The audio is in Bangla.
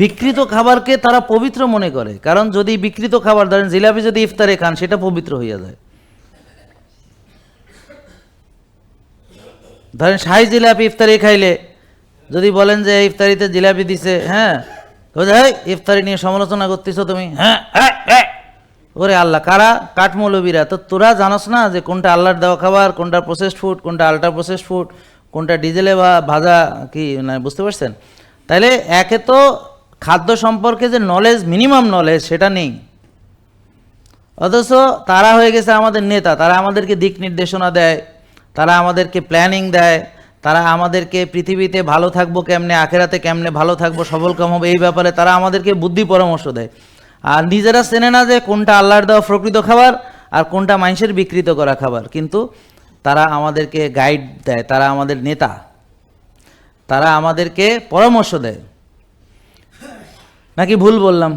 বিকৃত খাবারকে তারা পবিত্র মনে করে, কারণ যদি বিকৃত খাবার ধরেন জিলাপি যদি ইফতারে খান সেটা পবিত্র হইয়া যায়। ধরেন শাহী জিলাপি ইফতারি খাইলে যদি বলেন যে ইফতারিতে জিলাপি দিছে, হ্যাঁ ইফতারি নিয়ে সমালোচনা করতেছ তুমি, হ্যাঁ ওরে আল্লাহ, কারা? কাঠমৌলবীরা। তো তোরা জানোস না যে কোনটা আল্লাহর দেওয়া খাবার, কোনটা প্রসেসড ফুড, কোনটা আল্ট্রা প্রসেসড ফুড, কোনটা ডিজেলে বা ভাজা কি না, বুঝতে পারছেন? তাইলে একে তো খাদ্য সম্পর্কে যে নলেজ, মিনিমাম নলেজ সেটা নেই, অথচ তারা হয়ে গেছে আমাদের নেতা। তারা আমাদেরকে দিক নির্দেশনা দেয়, তারা আমাদেরকে প্ল্যানিং দেয়, তারা আমাদেরকে পৃথিবীতে ভালো থাকবো কেমনে, আখেরাতে কেমনে ভালো থাকবো, সবল কাম হবে, এই ব্যাপারে তারা আমাদেরকে বুদ্ধি পরামর্শ দেয়। আর নিজেরা চেনে না যে কোনটা আল্লাহর দেওয়া প্রকৃত খাবার আর কোনটা মানুষের বিকৃত করা খাবার, কিন্তু তারা আমাদেরকে গাইড দেয়, তারা আমাদের নেতা, তারা আমাদেরকে পরামর্শ দেয়। নাকি ভুল বললাম?